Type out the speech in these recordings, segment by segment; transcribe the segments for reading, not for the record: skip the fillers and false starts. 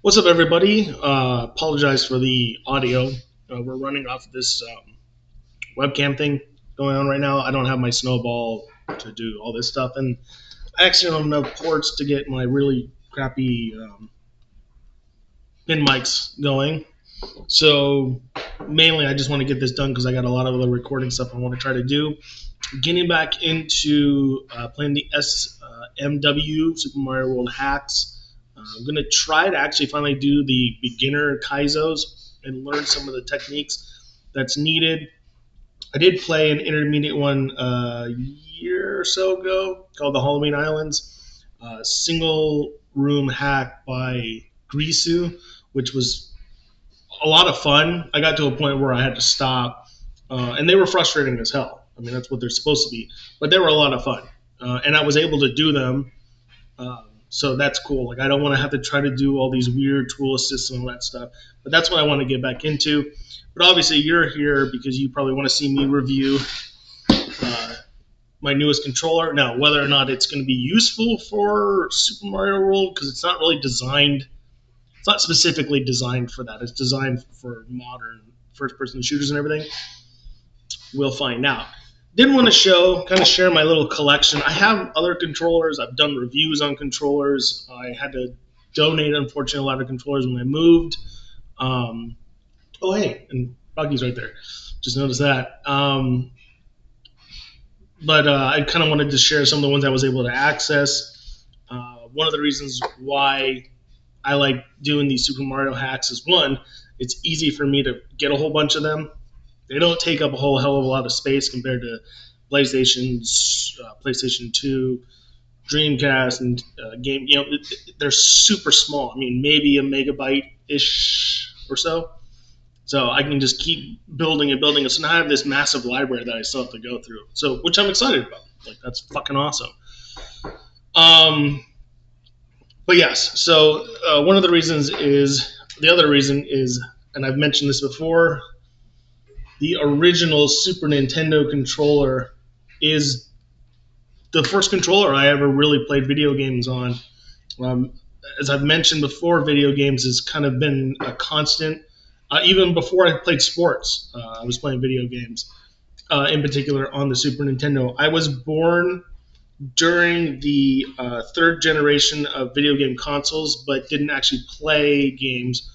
What's up, everybody? Apologize for the audio. We're running off this webcam thing going on right now. I don't have my snowball to do all this stuff, and I actually don't have enough ports to get my really crappy pin mics going. So mainly, I just want to get this done because I got a lot of other recording stuff I want to try to do. Getting back into playing the SMW Super Mario World hacks. I'm going to try to actually finally do the beginner Kaizos and learn some of the techniques that's needed. I did play an intermediate one a year or so ago called the Halloween Islands, single room hack by Grisu, which was a lot of fun. I got to a point where I had to stop, and they were frustrating as hell. I mean, that's what they're supposed to be, but they were a lot of fun, and I was able to do them. So that's cool. Like I don't want to have to try to do all these weird tool assists and all that stuff, but that's what I want to get back into. But obviously, you're here because you probably want to see me review uh, my newest controller. Now, whether or not it's going to be useful for Super Mario World, because it's not really designed. It's not specifically designed for that. It's designed for modern first-person shooters and everything. We'll find out. Did want to kind of share my little collection. I have other controllers. I've done reviews on controllers. I had to donate, unfortunately, a lot of controllers when I moved. Um, oh, hey, and Buggy's right there. Just noticed that. But I kind of wanted to share some of the ones I was able to access. One of the reasons why I like doing these Super Mario hacks is one, it's easy for me to get a whole bunch of them. They don't take up a whole hell of a lot of space compared to PlayStation 2, Dreamcast, and game. They're super small. I mean, maybe a megabyte ish or so. So I can just keep building and building. So now I have this massive library that I still have to go through. So which I'm excited about. Like that's fucking awesome. Um, but yes. So one of the reasons is the other reason is, and I've mentioned this before. The original Super Nintendo controller is the first controller I ever really played video games on. Um, as I've mentioned before, video games has kind of been a constant. Even before I played sports, I was playing video games, in particular on the Super Nintendo. I was born during the third generation of video game consoles, but didn't actually play games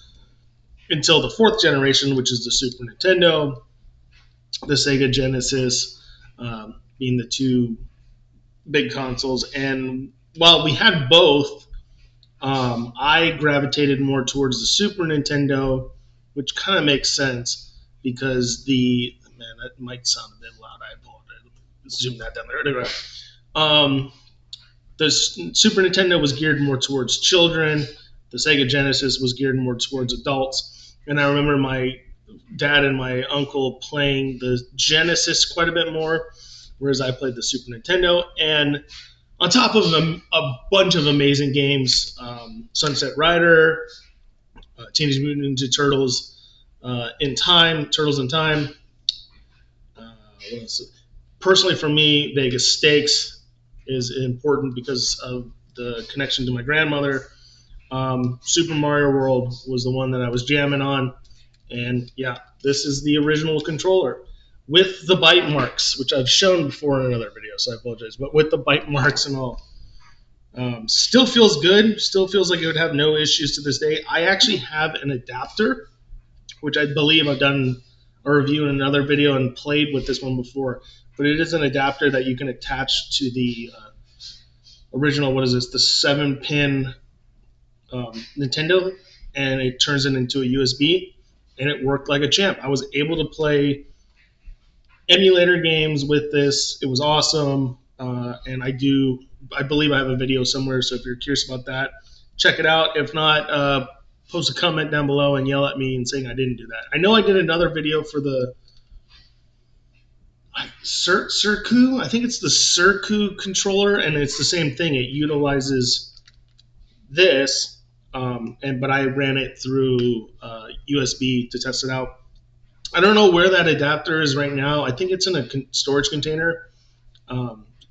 until the fourth generation, which is the Super Nintendo, the Sega Genesis, being the two big consoles. And while we had both, I gravitated more towards the Super Nintendo, which kind of makes sense because that might sound a bit loud. I apologize. Zoom that down there. Anyway, the Super Nintendo was geared more towards children. The Sega Genesis was geared more towards adults. And I remember my dad and my uncle playing the Genesis quite a bit more, whereas I played the Super Nintendo. And on top of a bunch of amazing games, Sunset Rider, Teenage Mutant Ninja Turtles Turtles in Time. What else? Personally, for me, Vegas Stakes is important because of the connection to my grandmother. Super Mario World was the one that I was jamming on. And yeah, this is the original controller with the bite marks, which I've shown before in another video, so I apologize. But with the bite marks and all, still feels good. Still feels like it would have no issues to this day. I actually have an adapter, which I believe I've done a review in another video and played with this one before. But it is an adapter that you can attach to the original. What is this? The 7-pin Nintendo, and it turns it into a USB, and it worked like a champ. I was able to play emulator games with this. It was awesome, and I believe I have a video somewhere. So if you're curious about that, check it out. If not, post a comment down below and yell at me and saying I didn't do that. I know I did another video for the Circu. I think it's the Circu controller, and it's the same thing. It utilizes this, but I ran it through USB to test it out. I don't know where that adapter is right now. I think it's in a storage container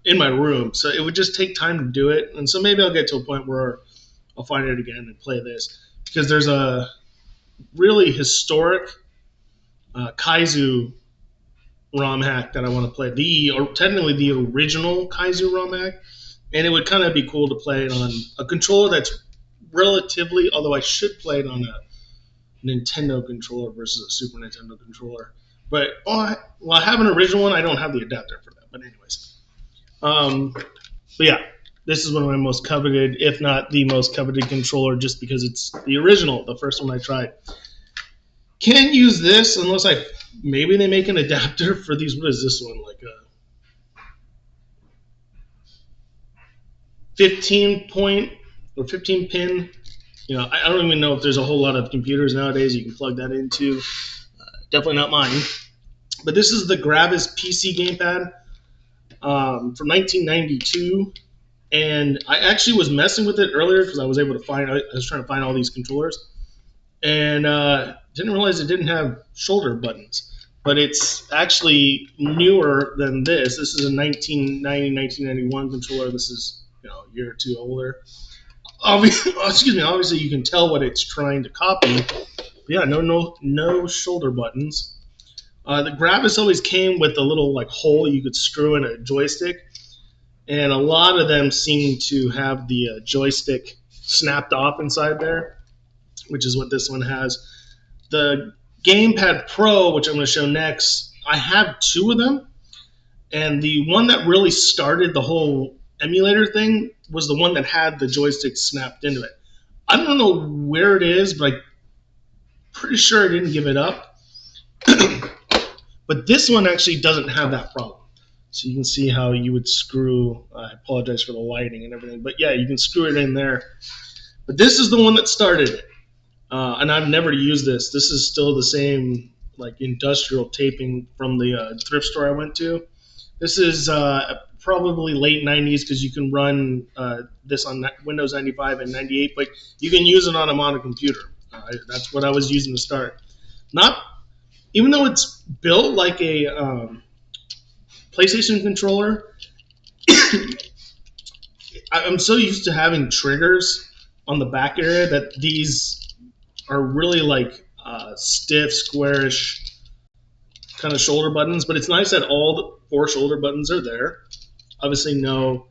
in my room, so it would just take time to do it. And so maybe I'll get to a point where I'll find it again and play this. because there's a really historic Kaizu ROM hack that I want to play. Technically the original Kaizu ROM hack, and it would kind of be cool to play it on a controller that's relatively. Although I should play it on a Nintendo controller versus a Super Nintendo controller. But I have an original one. I don't have the adapter for that. But anyways, but yeah, this is one of my most coveted, if not the most coveted controller, just because it's the original, the first one I tried. Can't use this unless maybe they make an adapter for these. What is this one, like a 15 point or 15 pin? I don't even know if there's a whole lot of computers nowadays you can plug that into. Definitely not mine. But this is the Gravis PC gamepad from 1992. And I actually was messing with it earlier because I was trying to find all these controllers. And didn't realize it didn't have shoulder buttons. But it's actually newer than this. This is a 1991 controller. This is a year or two older. Obviously, you can tell what it's trying to copy. But yeah, no shoulder buttons. The Gravis always came with a little hole you could screw in a joystick, and a lot of them seem to have the joystick snapped off inside there, which is what this one has. The Gamepad Pro, which I'm going to show next, I have two of them, and the one that really started the whole emulator thing was the one that had the joystick snapped into it. I don't know where it is, but I'm pretty sure I didn't give it up. But this one actually doesn't have that problem. So you can see how you would screw, I apologize for the lighting and everything, but yeah, you can screw it in there. But this is the one that started it. And I've never used this. This is still the same industrial taping from the thrift store I went to. This is probably late 90s because you can run this on Windows 95 and 98, but you can use it on a modern computer. That's what I was using to start. Even though it's built like a PlayStation controller, I'm so used to having triggers on the back area that these are really stiff, squarish kind of shoulder buttons. But it's nice that all the 4 shoulder buttons are there. Obviously, no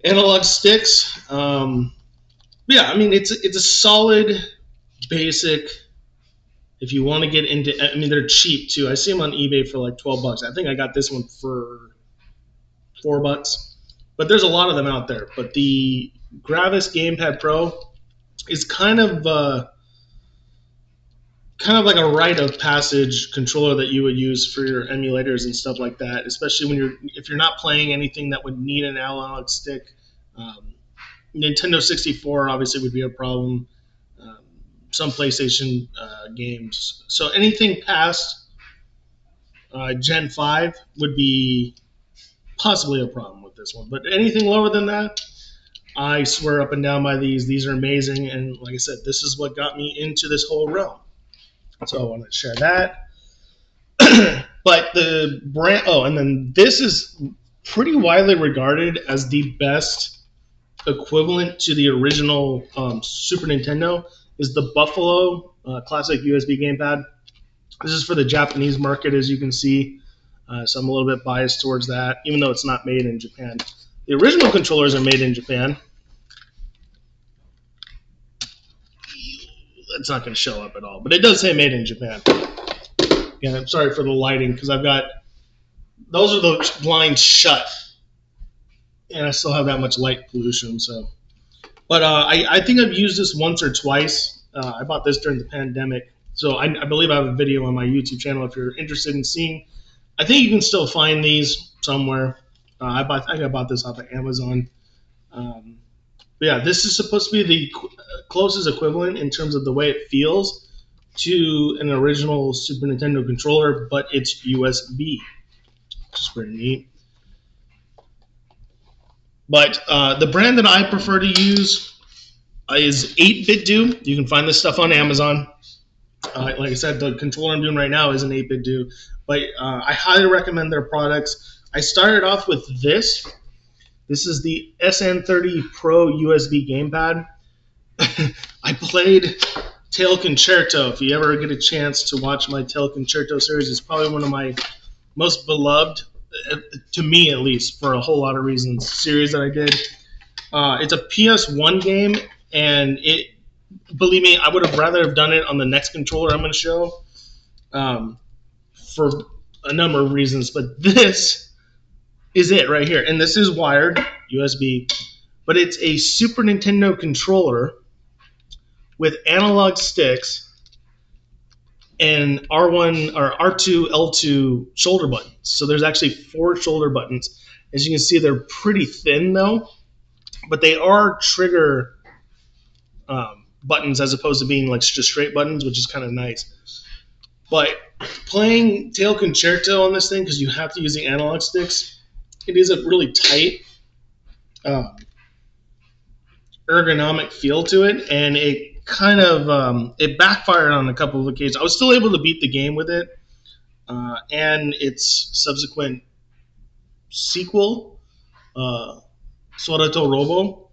analog sticks. Yeah, I mean it's a solid, basic. If you want to get into, they're cheap too. I see them on eBay for like $12. I think I got this one for $4. But there's a lot of them out there. But the Gravis Gamepad Pro is kind of like a rite of passage controller that you would use for your emulators and stuff like that. Especially if you're not playing anything that would need an analog stick. Nintendo 64 obviously would be a problem. Some PlayStation games. So anything past Gen 5 would be possibly a problem with this one. But anything lower than that, I swear up and down by these. These are amazing. And like I said, this is what got me into this whole realm. So I want to share that. But the brand, and then this is pretty widely regarded as the best equivalent to the original Super Nintendo, is the Buffalo Classic USB Gamepad. This is for the Japanese market, as you can see. So I'm a little bit biased towards that, even though it's not made in Japan. The original controllers are made in Japan. It's not going to show up at all, but it does say made in Japan. Again, I'm sorry for the lighting, because those are the blinds shut, and I still have that much light pollution. So, but I think I've used this once or twice. I bought this during the pandemic, so I believe I have a video on my YouTube channel if you're interested in seeing. I think you can still find these somewhere. I think I bought this off of Amazon. But yeah, this is supposed to be the closest equivalent in terms of the way it feels to an original Super Nintendo controller, but it's USB, which is pretty neat. But the brand that I prefer to use is 8BitDo. You can find this stuff on Amazon. Like I said, the controller I'm doing right now is an 8BitDo, but I highly recommend their products. I started off with this. This is the SN30 Pro USB gamepad. I played Tail Concerto. If you ever get a chance to watch my Tail Concerto series, it's probably one of my most beloved, to me at least, for a whole lot of reasons, series that I did. It's a PS1 game, and believe me, I would have rather have done it on the next controller I'm going to show, for a number of reasons. But this is it right here, and this is wired USB, but it's a Super Nintendo controller with analog sticks and R1 or R2, L2 shoulder buttons. So there's actually 4 shoulder buttons. As you can see, they're pretty thin though, but they are trigger buttons as opposed to being like just straight buttons, which is kind of nice. But playing Tail Concerto on this thing, because you have to use the analog sticks, it is a really tight ergonomic feel to it, and it kind of it backfired on a couple of occasions. I was still able to beat the game with it, and its subsequent sequel, Sorato Robo.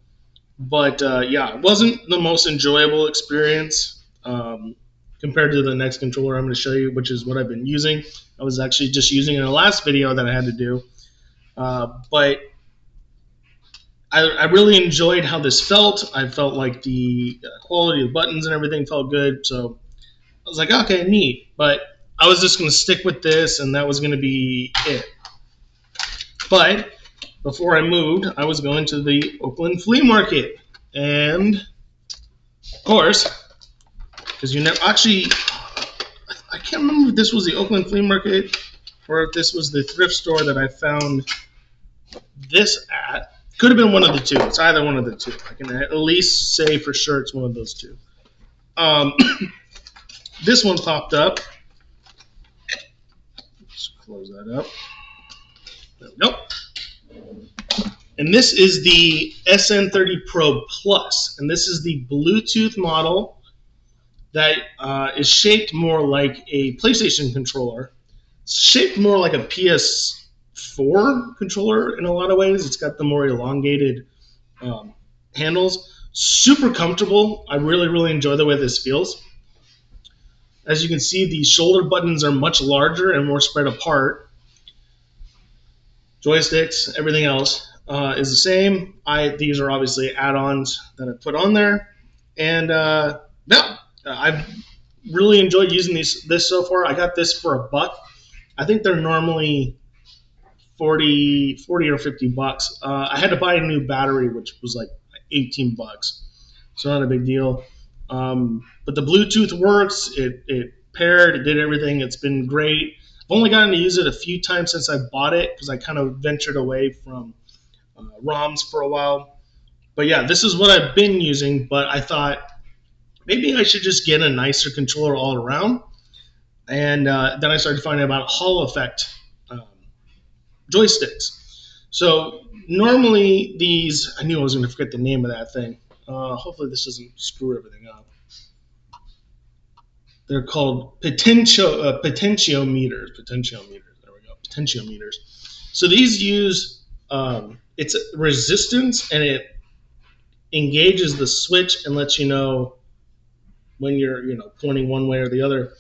But yeah, it wasn't the most enjoyable experience compared to the next controller I'm going to show you, which is what I've been using. I was actually just using it in the last video that I had to do. But I really enjoyed how this felt. I felt like the quality of the buttons and everything felt good. So I was like, okay, neat. But I was just going to stick with this, and that was going to be it. But before I moved, I was going to the Oakland flea market. And, of course, because you never actually, I can't remember if this was the Oakland flea market or if this was the thrift store that I found this at. Could have been one of the two. It's either one of the two. I can at least say for sure it's one of those two. This one popped up. Let's close that up. There we go. And this is the SN30 Pro Plus. And this is the Bluetooth model that is shaped more like a PlayStation controller. It's shaped more like a PS4 controller in a lot of ways. It's got the more elongated handles. Super comfortable. I really, really enjoy the way this feels. As you can see, the shoulder buttons are much larger and more spread apart. Joysticks, everything else is the same. These are obviously add-ons that I put on there. And yeah, I've really enjoyed using this so far. I got this for $1. I think they're normally 40 or 50 bucks. I had to buy a new battery, which was like 18 bucks. So not a big deal. But the Bluetooth works. It paired. It did everything. It's been great. I've only gotten to use it a few times since I bought it because I kind of ventured away from ROMs for a while. But yeah, this is what I've been using. But I thought maybe I should just get a nicer controller all around. And then I started finding about Hall effect joysticks. So normally these, I knew I was going to forget the name of that thing. Hopefully this doesn't screw everything up. They're called potentiometers. Potentiometers. There we go. Potentiometers. So these use it's resistance, and it engages the switch and lets you know when you're pointing one way or the other.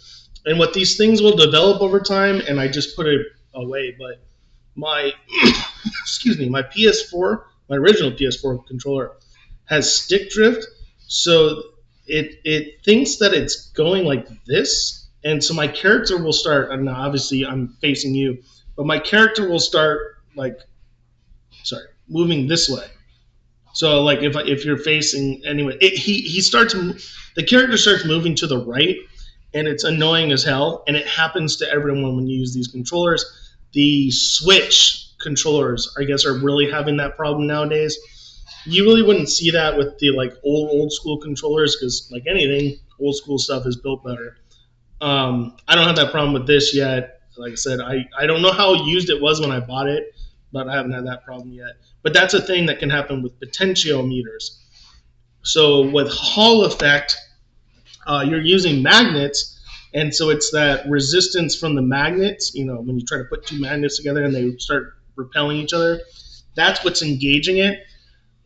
And what these things will develop over time, and I just put it away, but my excuse me, my PS4, my original PS4 controller has stick drift, so it thinks that it's going like this, and so my character will start. And obviously, I'm facing you, but my character will start moving this way. So like if you're facing anyway, the character starts moving to the right, and it's annoying as hell. And it happens to everyone when you use these controllers. The Switch controllers, I guess, are really having that problem nowadays. You really wouldn't see that with the old school controllers, because like anything, old school stuff is built better. I don't have that problem with this yet. Like I said, I don't know how used it was when I bought it, but I haven't had that problem yet. But that's a thing that can happen with potentiometers. So with Hall effect, you're using magnets, and so it's that resistance from the magnets. When you try to put two magnets together and they start repelling each other, that's what's engaging it.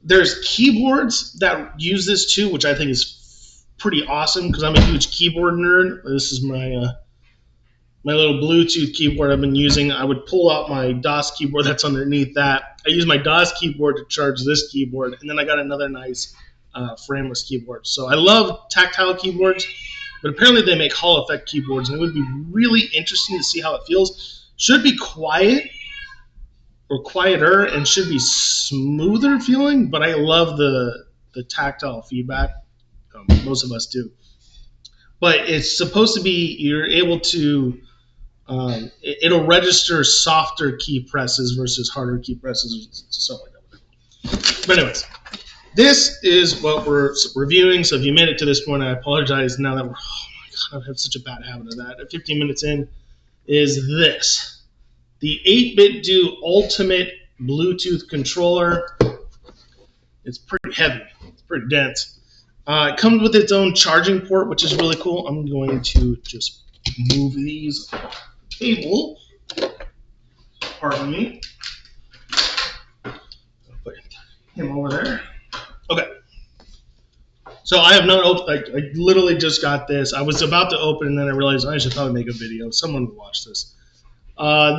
There's keyboards that use this too, which I think is pretty awesome because I'm a huge keyboard nerd. This is my little Bluetooth keyboard I've been using. I would pull out my DOS keyboard that's underneath that. I use my DOS keyboard to charge this keyboard, and then I got another nice frameless keyboard. So I love tactile keyboards, but apparently they make Hall effect keyboards, and it would be really interesting to see how it feels. Should be quiet or quieter and should be smoother feeling, but I love the tactile feedback. Most of us do. But it's supposed to be, you're able to, it'll register softer key presses versus harder key presses and stuff like that. But anyways, this is what we're reviewing. So if you made it to this point, I apologize. Now that we're, oh my God, I have such a bad habit of that. At 15 minutes in, is this. The 8BitDo Ultimate Bluetooth Controller. It's pretty heavy. It's pretty dense. It comes with its own charging port, which is really cool. I'm going to just move these off the table. Pardon me. I'll put him over there. Okay. So I have not opened. I literally just got this. I was about to open, and then I realized I should probably make a video. Someone will watch this.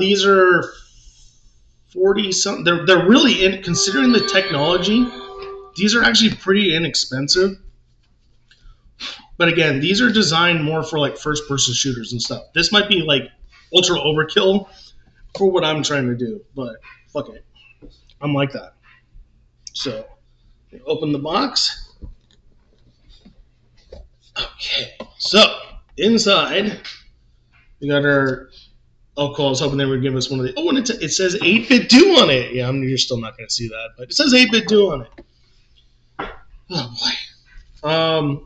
These are 40 something. They're really in, considering the technology. These are actually pretty inexpensive. But again, these are designed more for like first-person shooters and stuff. This might be like ultra overkill for what I'm trying to do, but fuck it. I'm like that. So, open the box. Okay, so inside we got our. Oh, cool. I was hoping they would give us one of the. Oh, and it says 8BitDo on it. Yeah, you're still not going to see that, but it says 8BitDo on it. Oh boy.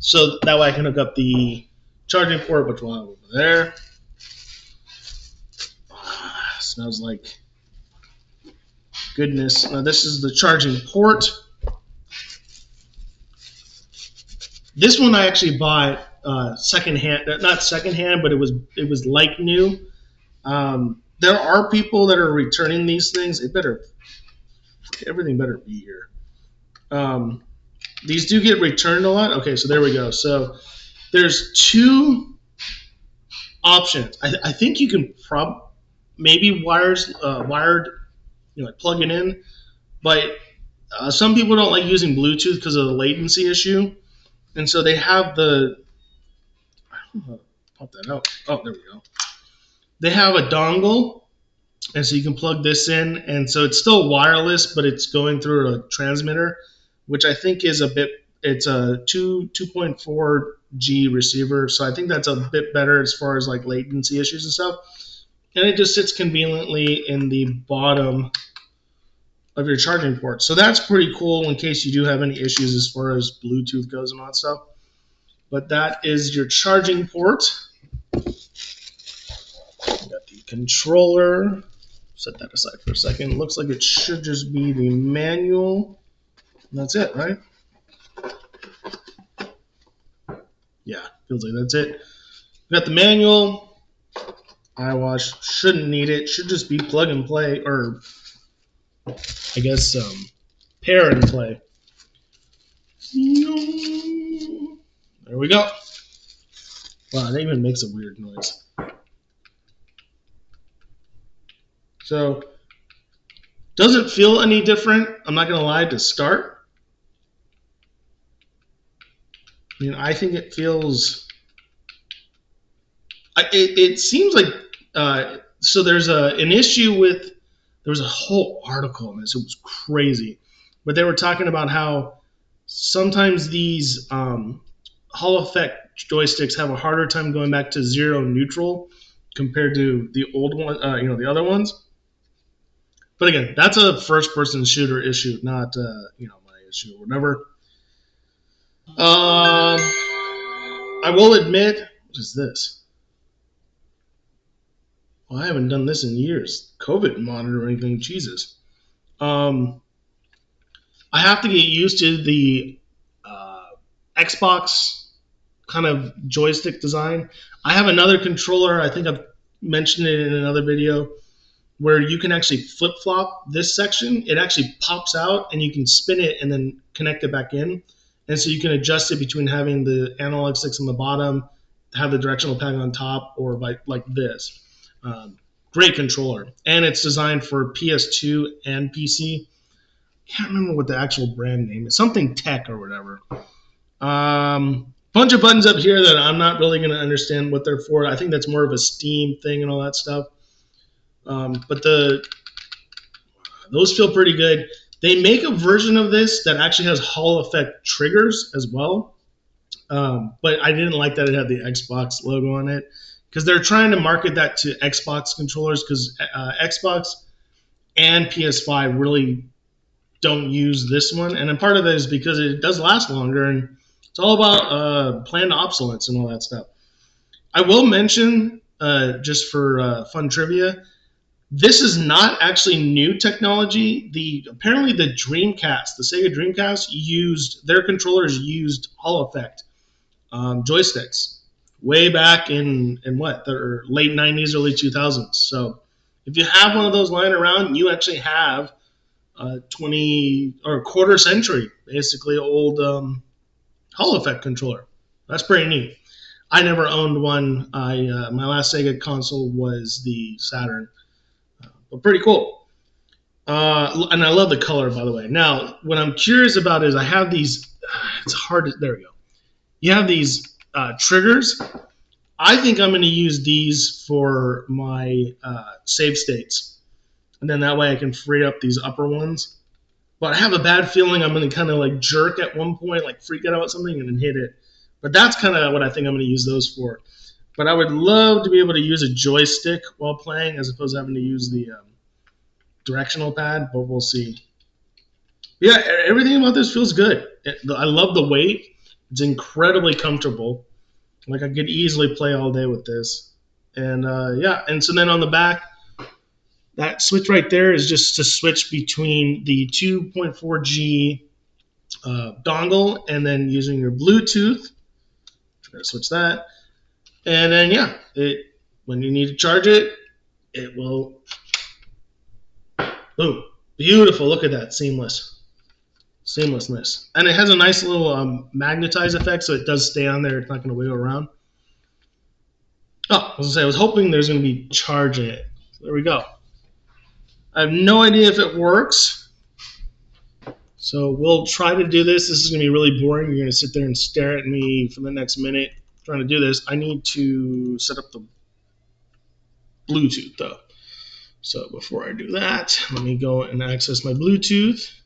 So that way I can hook up the charging port, which we'll have over there. Smells like goodness. Now this is the charging port. This one I actually bought secondhand, not secondhand, but it was like new. There are people that are returning these things. Everything better be here. These do get returned a lot. Okay, so there we go. So there's two options. I think you can maybe wired, like plug it in, but some people don't like using Bluetooth because of the latency issue, and so they have the. Pop that out. Oh, there we go. They have a dongle. And so you can plug this in, and so it's still wireless, but it's going through a transmitter, which I think is it's a 2.4G receiver, so I think that's a bit better as far as like latency issues and stuff. And it just sits conveniently in the bottom of your charging port. So that's pretty cool in case you do have any issues as far as Bluetooth goes and all that stuff. But that is your charging port. You got the controller. Set that aside for a second. Looks like it should just be the manual. And that's it, right? Yeah, feels like that's it. We got the manual. iWatch. Shouldn't need it. Should just be plug and play, or I guess pair and play. There we go. Wow, that even makes a weird noise. So, doesn't feel any different, I'm not going to lie, to start. I mean, I think it feels... It seems like... so there's an issue with... There was a whole article on this. It was crazy. But they were talking about how sometimes these Hall effect joysticks have a harder time going back to zero neutral compared to the old one, the other ones. But again, that's a first-person shooter issue, not my issue or whatever. I will admit, what is this? Well, I haven't done this in years. COVID monitoring thing, Jesus. I have to get used to the Xbox kind of joystick design. I have another controller. I think I've mentioned it in another video, where you can actually flip-flop this section. It actually pops out, and you can spin it and then connect it back in. And so you can adjust it between having the analog sticks on the bottom, have the directional pad on top, or like this. Great controller. And it's designed for PS2 and PC. Can't remember what the actual brand name is. Something Tech or whatever. Bunch of buttons up here that I'm not really going to understand what they're for. I think that's more of a Steam thing and all that stuff. But those feel pretty good. They make a version of this that actually has Hall effect triggers as well. But I didn't like that it had the Xbox logo on it because they're trying to market that to Xbox controllers because Xbox and PS5 really don't use this one. And then part of that is because it does last longer and it's all about planned obsolescence and all that stuff. I will mention, just for fun trivia, this is not actually new technology. Apparently the Dreamcast, the Sega Dreamcast, their controllers used Hall effect joysticks way back in what, the late 90s, early 2000s. So if you have one of those lying around, you actually have a 20 or a quarter century basically old Hall effect controller. That's pretty neat. I never owned one. My last Sega console was the Saturn, but pretty cool. And I love the color, by the way. Now, what I'm curious about is I have these. It's hard to. There we go. You have these triggers. I think I'm going to use these for my save states, and then that way I can free up these upper ones. But I have a bad feeling I'm going to kind of like jerk at one point, like freak out about something, and then hit it. But that's kind of what I think I'm going to use those for. But I would love to be able to use a joystick while playing as opposed to having to use the directional pad, but we'll see. Yeah, everything about this feels good. I love the weight. It's incredibly comfortable. Like I could easily play all day with this. And yeah, and so then on the back, that switch right there is just to switch between the 2.4G dongle and then using your Bluetooth. I'm going to switch that. And then, yeah, when you need to charge it, it will, boom, beautiful. Look at that, seamlessness. And it has a nice little magnetize effect, so it does stay on there. It's not going to wiggle around. Oh, I was hoping there's going to be charging it. There we go. I have no idea if it works. So we'll try to do this. This is going to be really boring. You're going to sit there and stare at me for the next minute trying to do this. I need to set up the Bluetooth, though. So before I do that, let me go and access my Bluetooth. If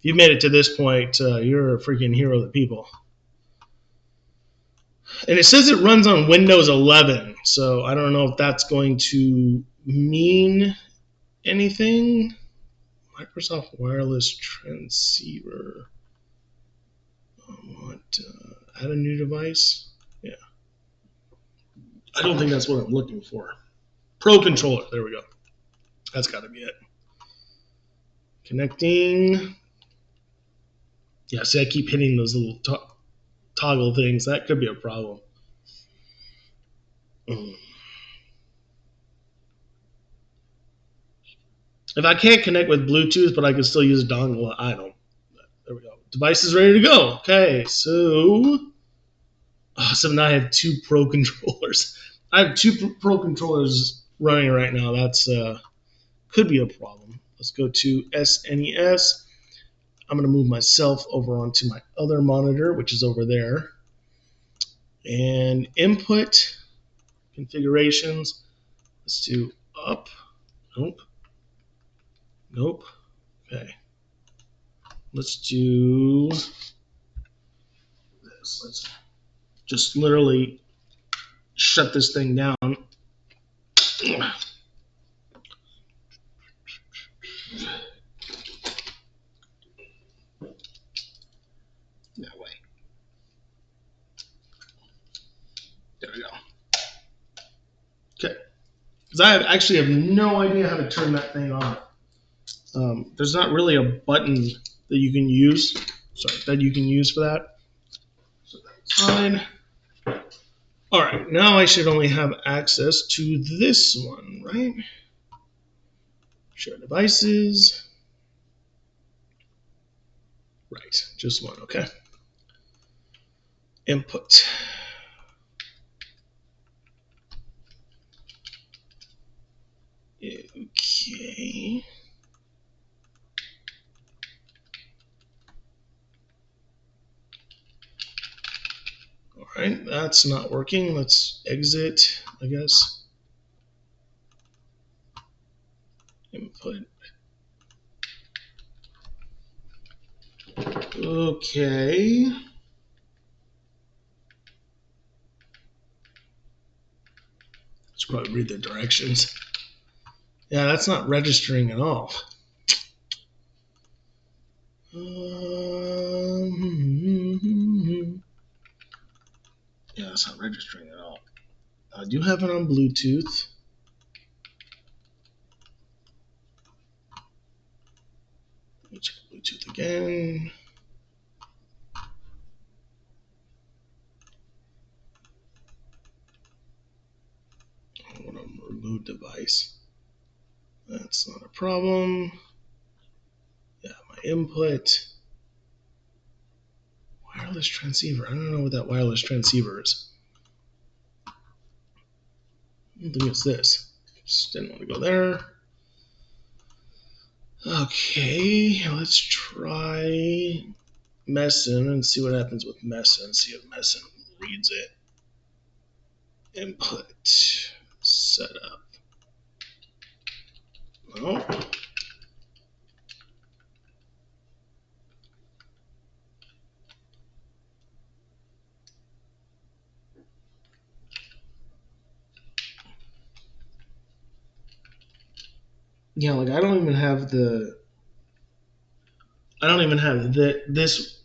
you've made it to this point, you're a freaking hero of the people. And it says it runs on Windows 11, so I don't know if that's going to mean anything. Microsoft Wireless Transceiver. Add a new device? Yeah. I don't think that's what I'm looking for. Pro controller. There we go. That's got to be it. Connecting. Yeah, see, I keep hitting those little toggle things. That could be a problem. If I can't connect with Bluetooth, but I can still use a dongle, I don't. There we go. Device is ready to go. Okay, so now I have two Pro controllers. I have two Pro controllers running right now. That's could be a problem. Let's go to SNES. I'm going to move myself over onto my other monitor, which is over there. And input configurations. Let's do up. Nope. Nope. Okay. Let's do this. Let's just literally shut this thing down. That way. There we go. Okay. Because I actually have no idea how to turn that thing on. There's not really a button that you can use. For that. So that's fine. All right, now I should only have access to this one, right? Share devices. Right, just one, okay. Input. Okay. All right, that's not working. Let's exit, I guess. Input. Okay. Let's probably read the directions. Yeah, that's not registering at all. Yeah, that's not registering at all. I do have it on Bluetooth. Let me check Bluetooth again. I want to remove device. That's not a problem. Yeah, my input. Wireless transceiver. I don't know what that wireless transceiver is. I don't think it's this. Just didn't want to go there. Okay, let's try Messin and see what happens with Messin. See if Messin reads it. Input. Setup. No. Yeah, like I don't even have this.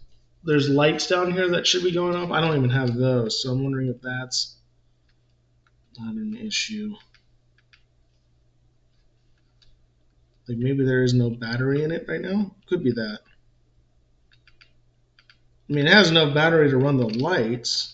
There's lights down here that should be going off. I don't even have those, so I'm wondering if that's not an issue. Like maybe there is no battery in it right now. Could be that. I mean, it has enough battery to run the lights.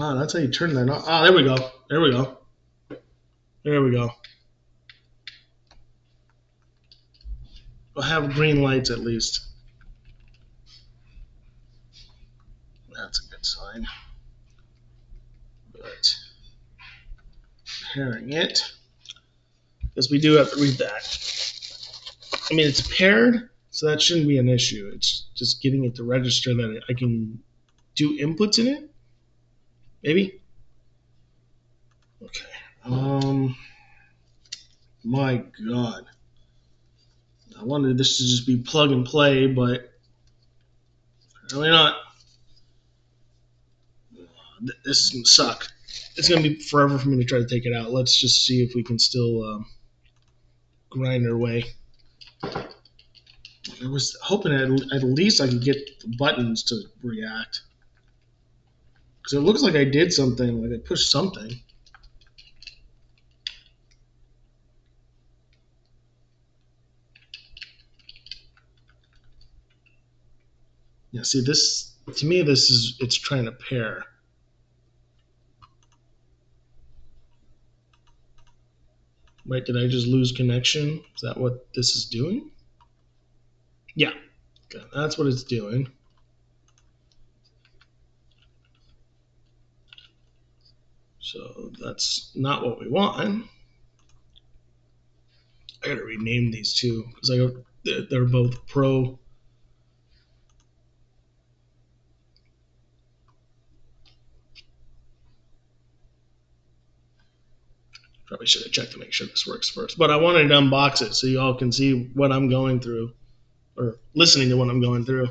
Ah, that's how you turn that on. Ah, there we go. There we go. There we go. We'll have green lights at least. That's a good sign. But pairing it, because we do have to read that. I mean, it's paired, so that shouldn't be an issue. It's just getting it to register that I can do inputs in it. Maybe. Okay. My God. I wanted this to just be plug and play, but really not. This is gonna suck. It's gonna be forever for me to try to take it out. Let's just see if we can still grind our way. I was hoping at least I could get the buttons to react. Because it looks like I did something, like I pushed something. Yeah, see this, to me it's trying to pair. Right, did I just lose connection? Is that what this is doing? Yeah, okay, that's what it's doing. So that's not what we want. I gotta rename these two because they're both pro. Probably should have checked to make sure this works first. But I wanted to unbox it so you all can see what I'm going through, or listening to what I'm going through.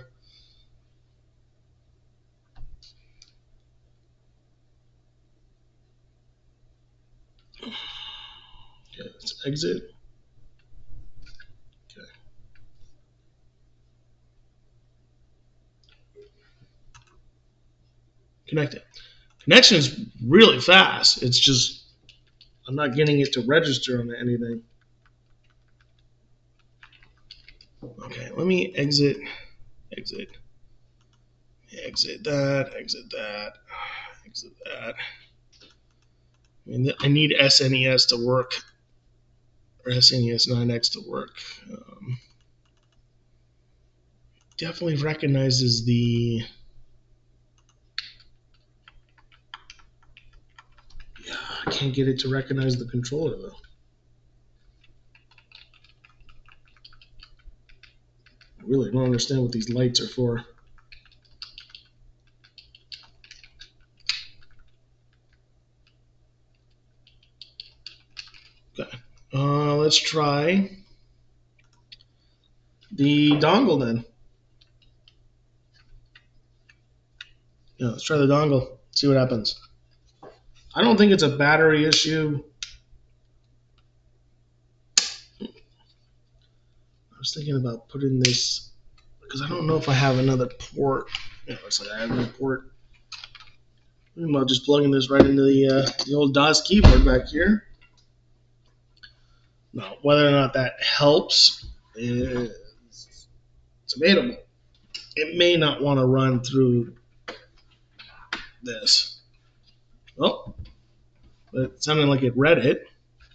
Okay, let's exit. Okay. Connected. Connection is really fast. It's just I'm not getting it to register on anything. Okay, let me exit. Exit. Exit that, exit that, exit that. I need SNES to work, or SNES 9X to work. Definitely recognizes the... Yeah, I can't get it to recognize the controller though. I really don't understand what these lights are for. Okay. Let's try the dongle then. Yeah, let's try the dongle. See what happens. I don't think it's a battery issue. I was thinking about putting this because I don't know if I have another port. Yeah, looks like I have no port. I'm about just plugging this right into the old DOS keyboard back here. Now, whether or not that helps is debatable. It may not want to run through this. Oh, it sounded like it read it.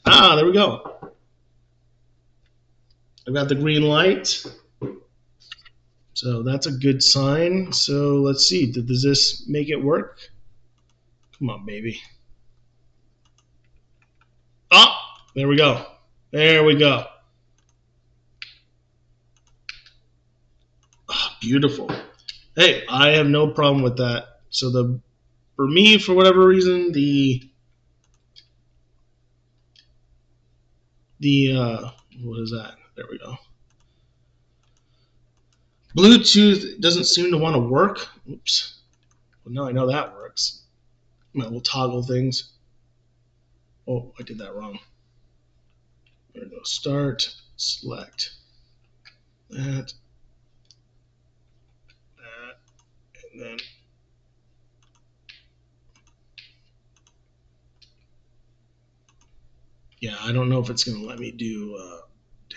Ah, there we go. I've got the green light. So that's a good sign. So let's see. Does this make it work? Come on, baby. Oh, there we go. There we go. Oh, beautiful. Hey, I have no problem with that. So for me, for whatever reason, the what is that? There we go. Bluetooth doesn't seem to want to work. Oops. Well, now I know that works. We'll toggle things. Oh, I did that wrong. There we go. Start, select that, and then yeah, I don't know if it's going to let me do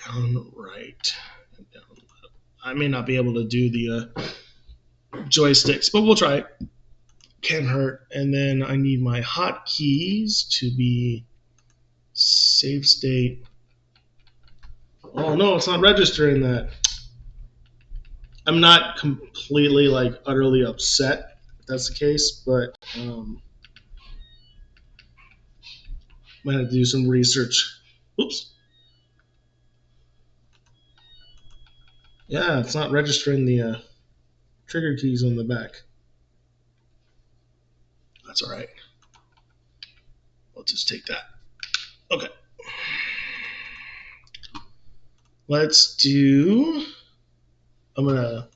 down, right, and down. I may not be able to do the joysticks, but we'll try it. Can't hurt. And then I need my hotkeys to be save state. Oh no, it's not registering that. I'm not completely utterly upset if that's the case, but might have to do some research. Oops. Yeah, it's not registering the trigger keys on the back. That's all right. Let's just take that. Okay. Let's do... I'm going to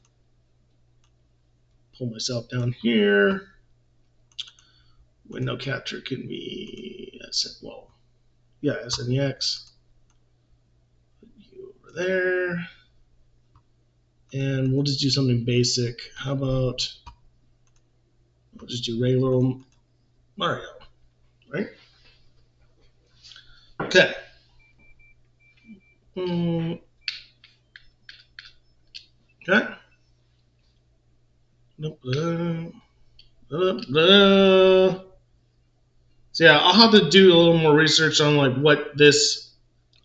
pull myself down here. Window capture can be... well, yeah, SNEX. Put you over there. And we'll just do something basic. How about... we'll just do regular Mario, right? Okay. Okay. So yeah, I'll have to do a little more research on what this.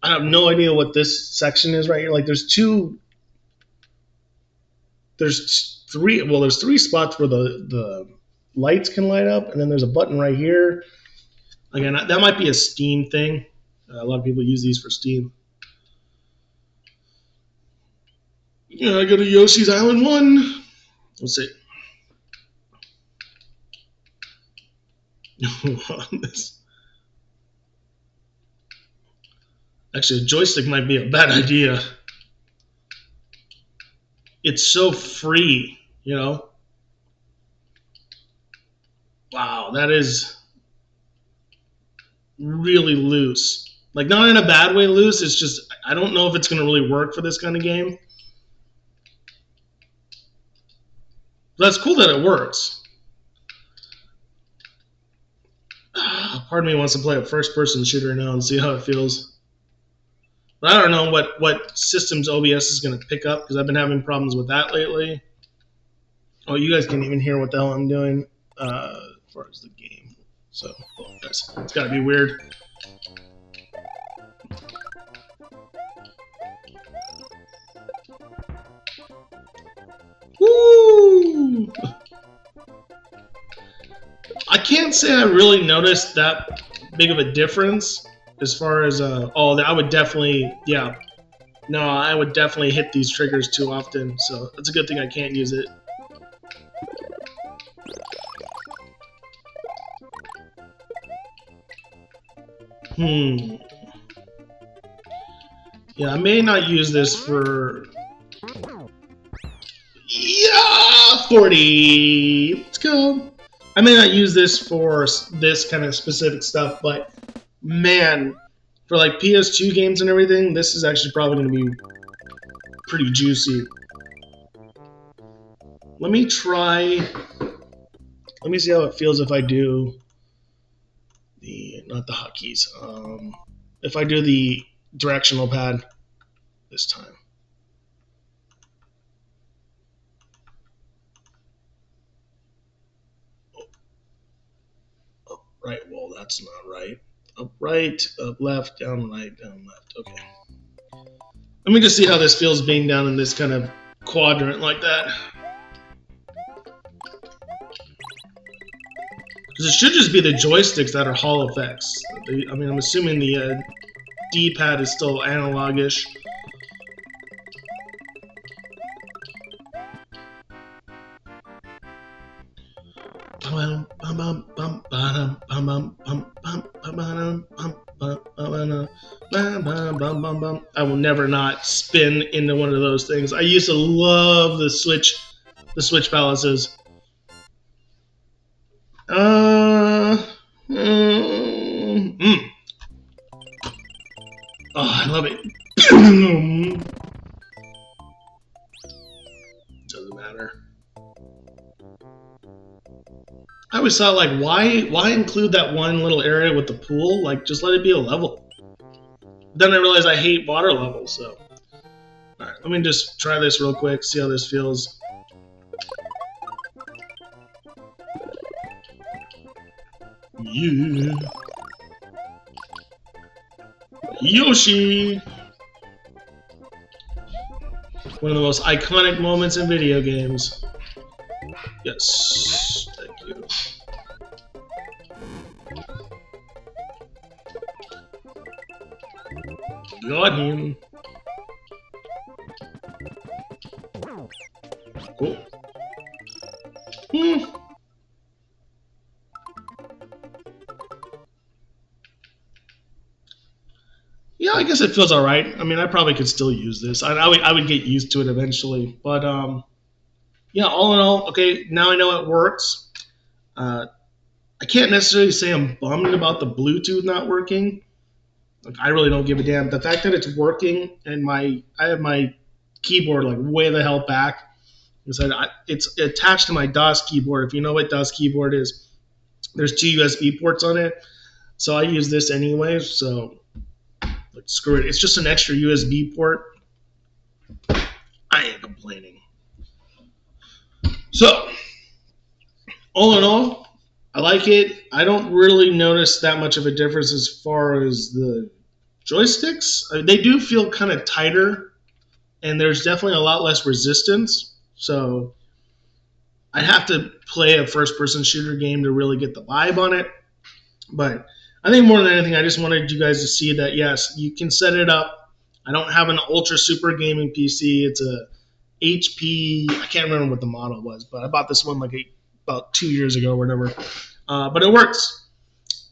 I have no idea what this section is right here. There's three. Well, there's three spots where the lights can light up, and then there's a button right here. Again, that might be a Steam thing. A lot of people use these for Steam. Yeah, I go to Yoshi's Island 1. Let's see. Actually, a joystick might be a bad idea. It's so free, you know? Wow, that is really loose. Not in a bad way loose, it's just, I don't know if it's going to really work for this kind of game. But that's cool that it works. Part of me wants to play a first-person shooter now and see how it feels. But I don't know what systems OBS is going to pick up, because I've been having problems with that lately. Oh, you guys can't even hear what the hell I'm doing as far as the game. So, guys, it's got to be weird. Woo! I can't say I really noticed that big of a difference as far as oh, I would definitely, yeah. No, I would definitely hit these triggers too often, so that's a good thing I can't use it. Yeah, I may not use this for... Yeah, 40! Let's go! I may not use this for this kind of specific stuff, but man, for like PS2 games and everything, this is actually probably going to be pretty juicy. Let me try... Let me see how it feels if I do the... Not the hotkeys. If I do the directional pad this time. Up, right, well, that's not right. Up, right, up, left, down, right, down, left. Okay. Let me just see how this feels being down in this kind of quadrant like that. Because it should just be the joysticks that are Hall effects. I mean, I'm assuming the D-pad is still analogish. I will never not spin into one of those things. I used to love the Switch palaces. Oh, I love it. Doesn't matter. I always thought, like, why include that one little area with the pool? Like, just let it be a level. Then I realized I hate water levels, so. Alright, let me just try this real quick, see how this feels. Yeah. Yoshi! One of the most iconic moments in video games. Yes, thank you. Got him. Cool. Yeah, I guess it feels all right. I mean, I probably could still use this. I would get used to it eventually. But yeah, all in all, okay, now I know it works. I can't necessarily say I'm bummed about the Bluetooth not working. Like, I really don't give a damn. The fact that it's working and I have my keyboard like way the hell back. It's attached to my DOS keyboard. If you know what DOS keyboard is, there's 2 USB ports on it. So I use this anyway. So like, screw it. It's just an extra USB port. I ain't complaining. So all in all, I like it. I don't really notice that much of a difference as far as the joysticks. They do feel kind of tighter, and there's definitely a lot less resistance. So I'd have to play a first-person shooter game to really get the vibe on it. But I think more than anything, I just wanted you guys to see that, yes, you can set it up. I don't have an ultra super gaming PC. It's a HP. I can't remember what the model was, but I bought this one like about 2 years ago or whatever. But it works.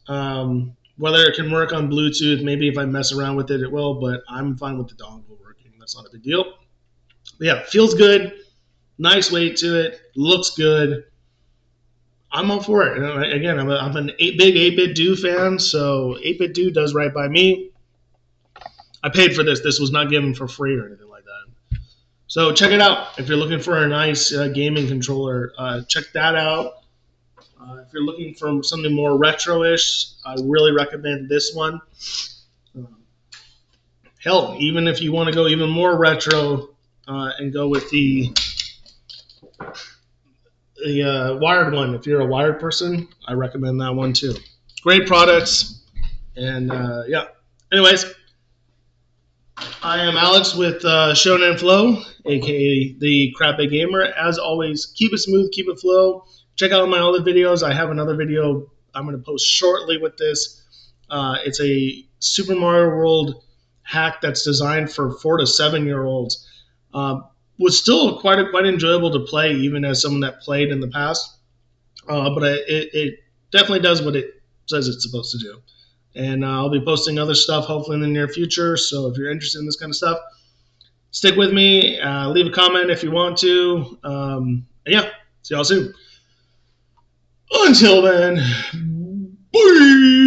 Whether it can work on Bluetooth, maybe if I mess around with it, it will, but I'm fine with the dongle working. That's not a big deal. But yeah, feels good. Nice weight to it. Looks good. I'm all for it. And again, I'm an big 8BitDo fan, so 8BitDo does right by me. I paid for this. This was not given for free or anything like that. So check it out. If you're looking for a nice gaming controller, check that out. If you're looking for something more retro-ish, I really recommend this one. Hell, even if you want to go even more retro and go with the the wired one. If you're a wired person, I recommend that one too. Great products, and yeah. Anyways, I am Alex with Shonen Flow, aka the Crap Big Gamer. As always, keep it smooth, keep it flow. Check out my other videos. I have another video I'm going to post shortly with this. It's a Super Mario World hack that's designed for 4 to 7-year-olds. Was still quite enjoyable to play, even as someone that played in the past. But it definitely does what it says it's supposed to do. And I'll be posting other stuff hopefully in the near future. So if you're interested in this kind of stuff, stick with me. Leave a comment if you want to. Yeah, see y'all soon. Until then, bye.